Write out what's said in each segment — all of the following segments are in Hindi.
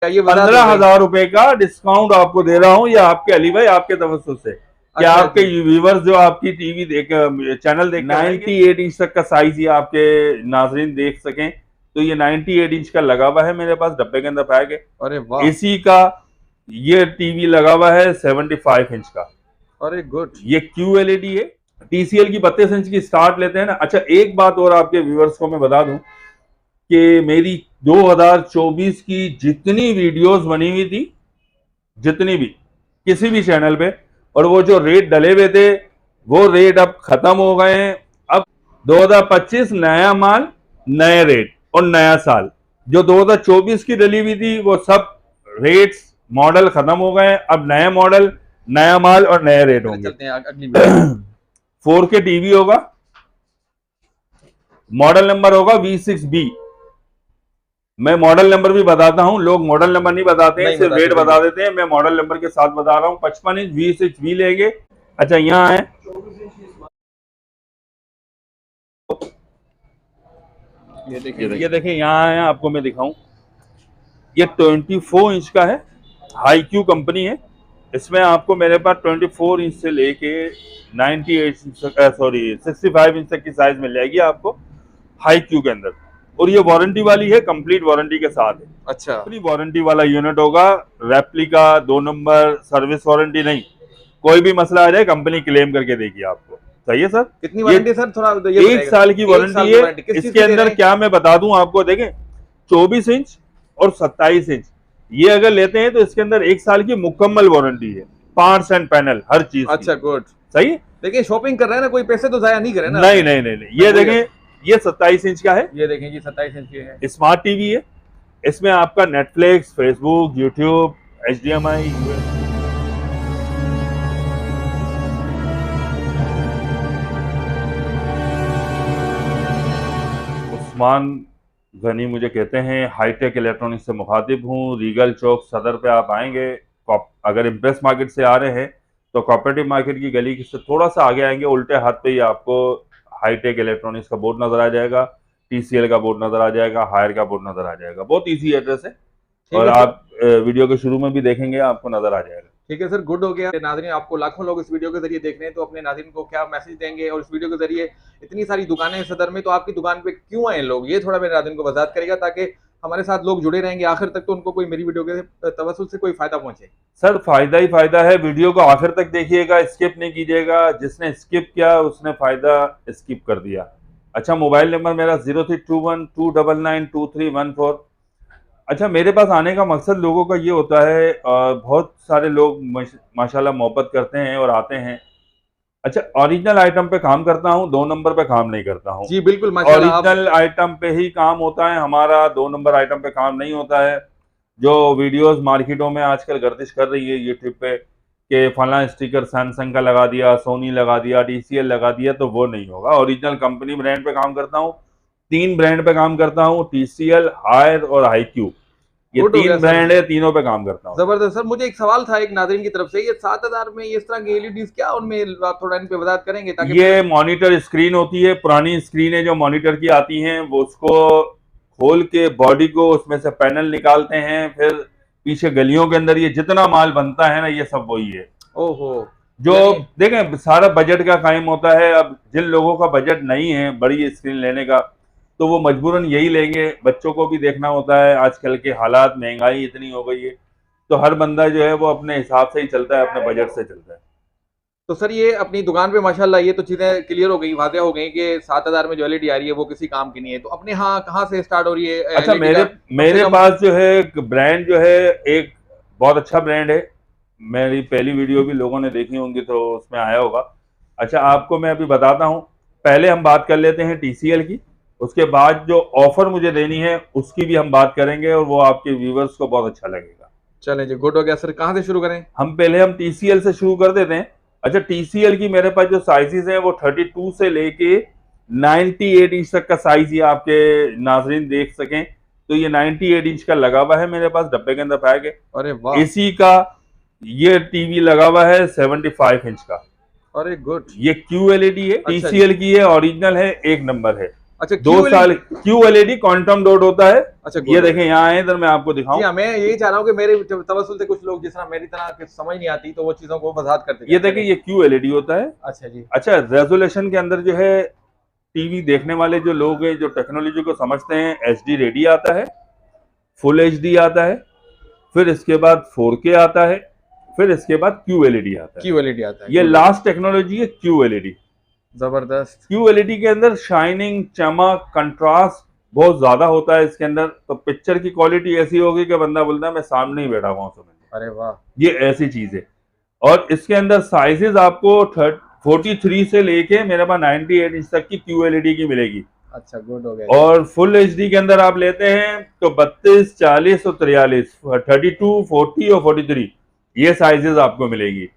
ये 15,000 रुपए का डिस्काउंट आपको दे रहा हूँ, ये आपके अली भाई आपके तवज्जुह से कि अच्छा आपके जी। व्यूवर्स जो आपकी टीवी देख चैनल देख 98 इंच तक का साइज ये आपके नाजरीन देख सकें। तो ये 98 इंच का लगा हुआ है मेरे पास, डब्बे के अंदर पैक है। अरे वाह। एसी का ये टीवी लगा हुआ है 75 इंच का, अरे गुड। ये QLED है। TCL की 32 इंच की स्टार्ट लेते हैं ना। अच्छा, एक बात और आपके व्यूवर्स को मैं बता दूं कि मेरी 2024 की जितनी वीडियोस बनी हुई थी, जितनी भी किसी भी चैनल पे, और वो जो रेट डले हुए थे वो रेट अब खत्म हो गए हैं। अब 2025 नया माल, नए रेट और नया साल। जो 2024 की डली हुई थी वो सब रेट्स मॉडल खत्म हो गए हैं। अब नए मॉडल, नया माल और नए रेट चले होंगे। चलते हैं अगली वीडियो में। 4K टीवी होगा, मॉडल नंबर होगा V6B। मैं मॉडल नंबर भी बताता हूं, लोग मॉडल नंबर नहीं बताते हैं, नहीं सिर्फ बताते रेट बता बिल्कुल। देते हैं। मैं मॉडल नंबर के साथ बता रहा हूं। 55 इंच V6B लेंगे। अच्छा, यहाँ है, ये देखिए। ये देखिए यहाँ है, आपको मैं दिखाऊं। ये 24 इंच का है, हाई क्यू कंपनी है। इसमें आपको मेरे पास 24 इंच से लेके 98 इंच, सॉरी 65 इंच तक की साइज मिल जाएगी आपको हाई क्यू के अंदर। और ये वारंटी वाली है, कंप्लीट वारंटी के साथ है। अच्छा। अपनी वारंटी वाला यूनिट होगा, रेप्लिका 2 नंबर, सर्विस वारंटी नहीं। कोई भी मसला आ जाए कंपनी क्लेम करके देगी आपको। सही है सर। कितनी ये वारंटी सर, थोड़ा ये एक बताइएगा। साल की एक साल वारंटी की है। वारंटी किस चीज इसके की दे रहे अंदर हैं? क्या मैं बता दूं आपको, देखें 24 इंच और 27 इंच ये अगर लेते हैं तो इसके अंदर एक साल की मुकम्मल वारंटी है, पार्ट्स एंड पैनल हर चीज की। अच्छा गुड। सही है। देखिए शॉपिंग कर रहे हैं ना, कोई पैसे तो जाया नहीं करे ना नहीं आपने। नहीं नहीं नहीं, ये वही है। देखें, ये 27 इंच का है, ये देखें जी 27 इंच की है। स्मार्ट टीवी है। इसमें आपका Netflix, Facebook, YouTube, HDMI, Usman Ghani मुझे कहते हैं, हाईटेक इलेक्ट्रॉनिक्स से मुखातिब हूँ। रीगल चौक सदर पे आप आएंगे, अगर इम्प्रेस मार्केट से आ रहे हैं तो कोऑपरेटिव मार्केट की गली से थोड़ा सा आगे आएंगे, उल्टे हाथ पे ही आपको हाईटेक इलेक्ट्रॉनिक्स का बोर्ड नजर आ जाएगा, TCL का बोर्ड नजर आ जाएगा, हायर का बोर्ड नजर आ जाएगा। बहुत ईजी एड्रेस है। ठीक और है सर। आप वीडियो के शुरू में भी देखेंगे, आपको नजर आ जाएगा। ठीक है सर, गुड हो गया। नाज़रीन आपको लाखों लोग इस वीडियो के जरिए देख रहे हैं, तो अपने नाज़रीन को क्या मैसेज देंगे, और इस वीडियो के जरिए इतनी सारी दुकानें हैं सदर में, तो आपकी दुकान पे क्यों आए लोग, ये थोड़ा मेरे नाज़रीन को वजाहत करेगा, ताकि हमारे साथ लोग जुड़े रहेंगे आखिर तक, तो उनको कोई मेरी वीडियो के तवज्जुह से कोई फायदा पहुंचे। सर फायदा ही फायदा है, वीडियो को आखिर तक देखिएगा, स्किप नहीं कीजिएगा। जिसने स्किप किया उसने फायदा स्किप कर दिया। अच्छा, मोबाइल नंबर मेरा 0321299231 4। अच्छा, मेरे पास आने का मकसद लोगों का ये होता है, बहुत सारे लोग माशाल्लाह मोहब्बत करते हैं और आते हैं। अच्छा, ओरिजिनल आइटम पे काम करता हूँ, 2 नंबर पे काम नहीं करता हूँ। जी बिल्कुल माशाल्लाह आप। ओरिजिनल आइटम पे ही काम होता है हमारा, 2 नंबर आइटम पे काम नहीं होता है। जो वीडियोस मार्केटों में आजकल गर्दिश कर रही है यूट्यूब पे कि फला स्टिकर सैमसंग का लगा दिया, सोनी लगा दिया, TCL लगा दिया, तो वो नहीं होगा। ओरिजिनल कंपनी ब्रांड पे काम करता हूँ। 3 ब्रांड पे काम करता हूँ, TCL, हायर और हाईक्यू। ये गुड हो गया 3 सर। ब्रांड है, तीनों पे काम करता हूँ। जबरदस्त सर, मुझे एक सवाल था एक नाज़रीन की तरफ से, ये 7,000 में इस तरह की एलईडीज क्या उनमें, आप थोड़ा इन पे वजाहत करेंगे ताकि ये मेरे। मॉनिटर स्क्रीन होती है, पुरानी स्क्रीनें जो मॉनिटर की आती हैं, वो उसको खोल के बॉडी को उसमें से पैनल निकालते हैं, फिर पीछे गलियों के अंदर ये जितना माल बनता है ना, ये सब वही है। ओहो। जो यानी। देखें, सारा बजट का कायम होता है। अब जिन लोगों का बजट नहीं है बड़ी स्क्रीन लेने का, तो वो मजबूरन यही लेंगे। बच्चों को भी देखना होता है, आजकल के हालात, महंगाई इतनी हो गई है, तो हर बंदा जो है वो अपने हिसाब से ही चलता है, अपने बजट से चलता है। तो सर ये अपनी दुकान पे माशाल्लाह ये तो चीज़ें क्लियर हो गई, वाज़ेह हो गई कि 7,000 में जो एलईडी आ रही है वो किसी काम की नहीं है। तो अपने यहाँ कहाँ से स्टार्ट हो रही है अच्छा, एलईडी मेरे का कम से मेरे कम? पास जो है एक ब्रांड जो है, एक बहुत अच्छा ब्रांड है। मेरी पहली वीडियो भी लोगों ने देखी होंगी तो उसमें आया होगा। अच्छा, आपको मैं अभी बताता हूँ। पहले हम बात कर लेते हैं TCL की, उसके बाद जो ऑफर मुझे देनी है उसकी भी हम बात करेंगे, और वो आपके व्यूवर्स को बहुत अच्छा लगेगा। चलें जी, गुड हो गया सर, कहाँ से शुरू करें? हम TCL से शुरू कर देते हैं। अच्छा, TCL की मेरे पास जो साइजेस हैं वो 32 से लेके 98 इंच तक का साइज ये आपके नाजरीन देख सकें। तो ये 98 इंच का लगा हुआ है मेरे पास, डब्बे के अंदर पैक है। अरे वाह। एसी का ये टीवी लगा हुआ है 75 इंच का, अरे गुड। ये QLED है, अच्छा जी। TCL की है, ओरिजिनल है, 1 नंबर है। अच्छा 2 साल QLED क्वांटम डॉट होता है। अच्छा ये देखें यहाँ आए, इधर मैं आपको दिखाऊं। जी, मैं यही चाह रहा हूँ कि मेरे तवज्जुह से कुछ लोग जिस तरह मेरी तरह समझ नहीं आती तो वो चीजों को वजाहत करते ये देखें, ये QLED होता है। अच्छा जी। अच्छा, रेजोल्यूशन के अंदर जो है टीवी देखने वाले जो लोग हैं, जो टेक्नोलॉजी को समझते हैं, HD रेडी आता है, फुल HD आता है, फिर इसके बाद 4K आता है, फिर इसके बाद QLED आता है। QLED आता है, ये लास्ट टेक्नोलॉजी है QLED। जबरदस्त। QLED के अंदर शाइनिंग, चमक, कंट्रास्ट बहुत ज्यादा होता है इसके अंदर, तो पिक्चर की क्वालिटी ऐसी होगी कि बंदा बोलता है मैं सामने ही बैठा हुआ हूं। समझ, अरे वाह, ये ऐसी चीज है। और इसके अंदर साइजेस आपको 43 से लेके मेरे पास 98 इंच तक की QLED की मिलेगी। अच्छा, गुड हो गया। और फुल HD के अंदर आप लेते हैं तो 32, 40 और 43, 32, 40 और 43 ये साइजेस आपको मिलेगी।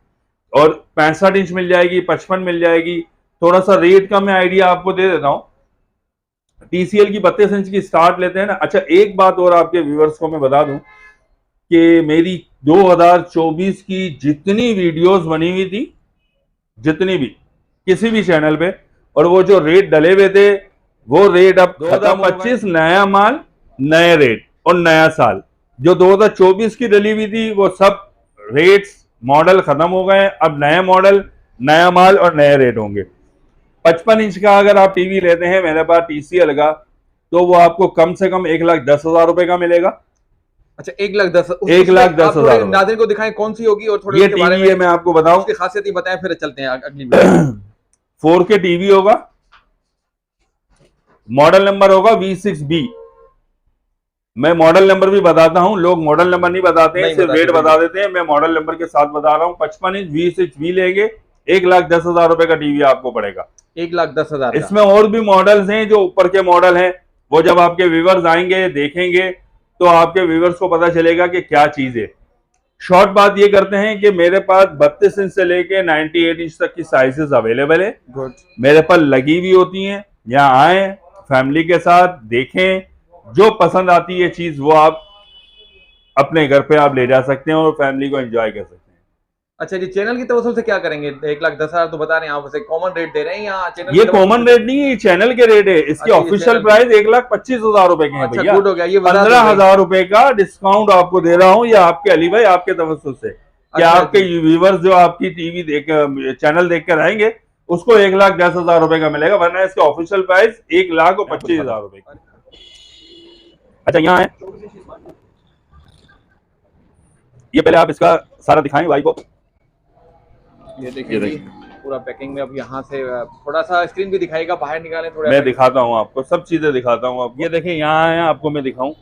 और 65 इंच मिल जाएगी, 55 मिल जाएगी। थोड़ा सा रेट का मैं आइडिया आपको दे देता हूँ। TCL की 32 इंच की स्टार्ट लेते हैं ना। अच्छा, एक बात और आपके व्यूअर्स को मैं बता दूं कि मेरी 2024 की जितनी वीडियोस बनी हुई थी, जितनी भी किसी भी चैनल पे, और वो जो रेट डले हुए थे वो रेट अब 2025 नया माल, नए रेट और नया साल। जो 2024 की डली हुई थी वो सब रेट्स मॉडल खत्म हो गए। अब नए मॉडल, नया माल और नए रेट होंगे। 55 इंच का अगर आप टीवी लेते हैं मेरे पास TCL का, तो वो आपको कम से कम 1,10,000 रुपए का मिलेगा। अच्छा, 1,10,000। 1,10,000 नाज़रीन को दिखाएं कौन सी होगी और थोड़े ये उसके बारे टीवी है, मैं आपको बताऊं। उसकी खासियत ही बताएं, फिर चलते हैं अगली वीडियो। 4K टीवी होगा, मॉडल नंबर होगा V6B। मैं मॉडल नंबर भी बताता हूं, लोग मॉडल नंबर नहीं बताते हैं, सिर्फ रेट बता देते हैं। मैं मॉडल नंबर के साथ बता रहा हूं। 55 इंच V6B लेंगे, 1,10,000 रुपए का टीवी आपको पड़ेगा। 1,10,000। इसमें और भी मॉडल्स हैं, जो ऊपर के मॉडल हैं, वो जब आपके व्यूवर्स आएंगे देखेंगे तो आपके व्यूवर्स को पता चलेगा कि क्या चीज है। शॉर्ट बात ये करते हैं कि मेरे पास 32 इंच से लेके 98 इंच तक की साइजेस अवेलेबल है। गुड। मेरे पास लगी हुई होती हैं। यहाँ आए, फैमिली के साथ देखें, जो पसंद आती है चीज वो आप अपने घर पे आप ले जा सकते हैं और फैमिली को एंजॉय कर सकते हैं। अच्छा जी, चैनल की तवज्जुह से क्या करेंगे? 1,10,000 तो बता रहे हैं आप, वैसे कॉमन रेट दे रहे हैं या चैनल? ये कॉमन रेट नहीं है, ये चैनल के रेट है। इसकी अच्छा, ऑफिशियल प्राइस 1,25,000 रुपए की है अच्छा, भैया। गुड हो गया। ये 15,000 रुपए का डिस्काउंट आपको दे रहा हूँ, ये आपके अली भाई आपके तवज्जुह से, कि अच्छा आपके व्यूवर्स जो आपकी टीवी देख, चैनल देख कर आएंगे, उसको 1,10,000 रुपए का मिलेगा, वरना इसका ऑफिशियल प्राइस 1,25,000 रुपए का। अच्छा, यहाँ है, ये पहले आप इसका सारा दिखाएं भाई को। ये देखिए पूरा पैकिंग में। अब यहाँ से थोड़ा सा स्क्रीन भी दिखाएगा, बाहर निकालें थोड़ा। मैं दिखाता हूँ आपको, सब चीजें दिखाता हूँ आपको। ये देखें, यहाँ है, आपको मैं दिखाऊं।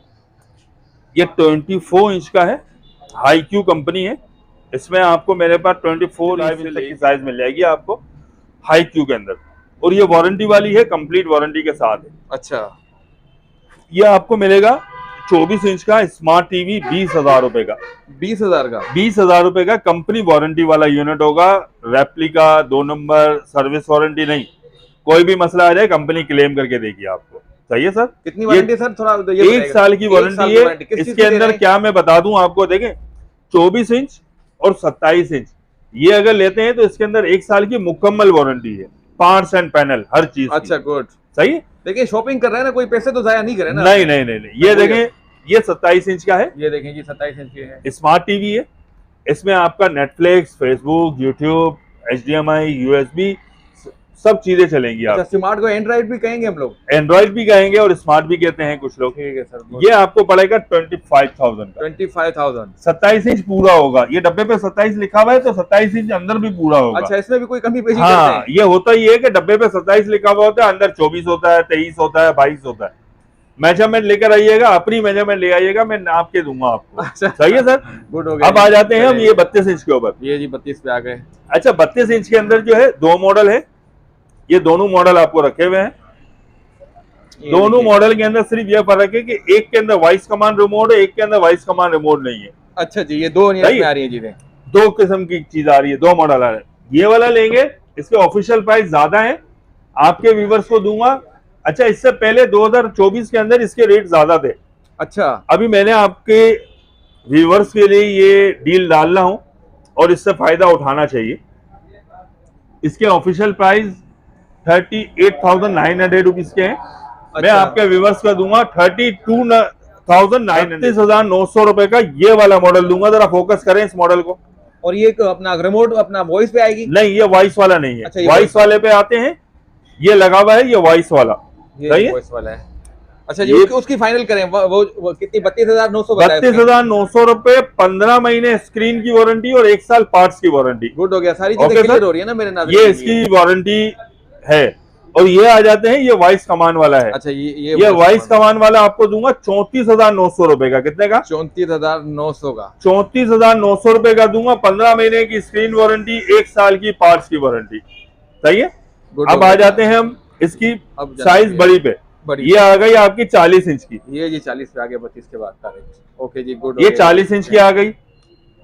ये 24 इंच का है, हाई क्यू कंपनी है। इसमें आपको मेरे पास 24 इंच की साइज मिल जाएगी आपको हाई क्यू के अंदर, और ये वारंटी वाली है, कंप्लीट वारंटी के साथ है। अच्छा, ये आपको मिलेगा 24 इंच का स्मार्ट टीवी 20,000 रुपए का। 20,000 का? 20,000 रुपए का कंपनी वारंटी वाला यूनिट होगा। रेप्लिका 2 नंबर सर्विस वारंटी नहीं, कोई भी मसला आ जाए कंपनी क्लेम करके देगी आपको। सही है सर? कितनी वारंटी सर? थोड़ा ये 1 साल की वारंटी है। इसके अंदर क्या मैं बता दूं आपको, देखें 24 इंच और 27 इंच ये अगर लेते हैं तो इसके अंदर 1 साल की मुकम्मल वारंटी है, पार्ट्स एंड पैनल हर चीज। अच्छा, गुड। सही है। देखिए, शॉपिंग कर रहे हैं ना, कोई पैसे तो जाया नहीं करे ना? नहीं नहीं नहीं, नहीं। ये देखें, ये 27 इंच का है। ये देखें जी, 27 इंच की है, स्मार्ट टीवी है। इसमें आपका Netflix, Facebook, YouTube, HDMI, USB सब चीजें चलेंगी। अच्छा, आप स्मार्ट को एंड्रॉइड भी कहेंगे हम लोग? एंड्रॉइड भी कहेंगे और स्मार्ट भी कहते हैं कुछ लोग। ठीक है सर। ये आपको पड़ेगा 25,000 का। 25,000। 27 इंच पूरा होगा। ये डब्बे पे 27 लिखा हुआ है तो 27 इंच अंदर भी पूरा होगा। अच्छा, इसमें भी कोई कमी पेशी हाँ, करते हैं? ये होता ही है कि डब्बे पे 27 लिखा हुआ होता है, अंदर 24 होता है, 23 होता है, 22 होता है। मेजरमेंट लेकर आइएगा, अपनी मेजरमेंट ले आइएगा, मैं नाप के दूंगा आपको। अच्छा, सही है सर? गुड हो गया। अब आ जाते हैं हम ये 32 इंच के ऊपर। ये जी 32 पे आ गए। अच्छा, 32 इंच के अंदर जो है 2 मॉडल है। ये दोनों मॉडल आपको रखे हुए हैं। दोनों मॉडल के अंदर सिर्फ यह फर्क है कि एक के अंदर वॉइस कमांड रिमोट है, एक के अंदर वॉइस कमांड रिमोट नहीं है। अच्छा जी, ये दो नहीं आ रही है चीजें? 2 किस्म की चीज आ रही है, 2 मॉडल आ रहे हैं। ये वाला लेंगे, इसके ऑफिशियल प्राइस ज्यादा है, आपके व्यूवर्स को दूंगा। अच्छा, इससे पहले 2024 के अंदर इसके रेट ज्यादा थे। अच्छा, अभी मैंने आपके व्यूवर्स के लिए ये डील डाल रहा हूं और इससे फायदा उठाना चाहिए। इसके ऑफिशियल प्राइस 38,900 रुपीज के हैं। मैं आपके व्यूवर्स का दूंगा 32,900 रुपए का ये वाला मॉडल दूंगा। जरा फोकस करें इस मॉडल को। और ये अपना रिमोट अपना वॉइस पे आएगी? नहीं, ये वॉइस वाला नहीं है। अच्छा, वॉइस वाले पे आते हैं, ये लगा हुआ है, ये वॉइस वाला। ये वॉइस वाला है। अच्छा जी, उसकी फाइनल करें वो कितनी? 32,900 32,900 रुपए, 15 महीने स्क्रीन की वारंटी और 1 साल पार्ट्स की वारंटी। गुड हो गया, सारी चीजें क्लियर हो रही है ना मेरे नाज़रीन। ये इसकी वारंटी है। और ये आ जाते हैं, ये वॉइस कमान वाला है। अच्छा, ये वॉइस कमान वाला आपको दूंगा 34,900 रुपए का। कितने का? 34,900 का। 34,900 रुपए का दूंगा। 15 महीने की स्क्रीन वारंटी, 1 साल की पार्ट्स की वारंटी। सही है। अब आ जाते हैं हम इसकी साइज बड़ी पे। ये आ गई आपकी 40 इंच की। ये जी 40 पे आ गया, 32 के बाद करेक्ट। ओके जी, गुड। ये 40 इंच की आ गई।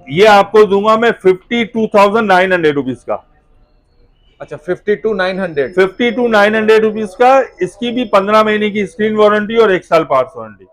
ये आपको दूंगा मैं 52,900 रुपीज का। अच्छा, 52,900 रुपीज का। इसकी भी 15 महीने की स्क्रीन वारंटी और 1 साल पार्ट्स वारंटी।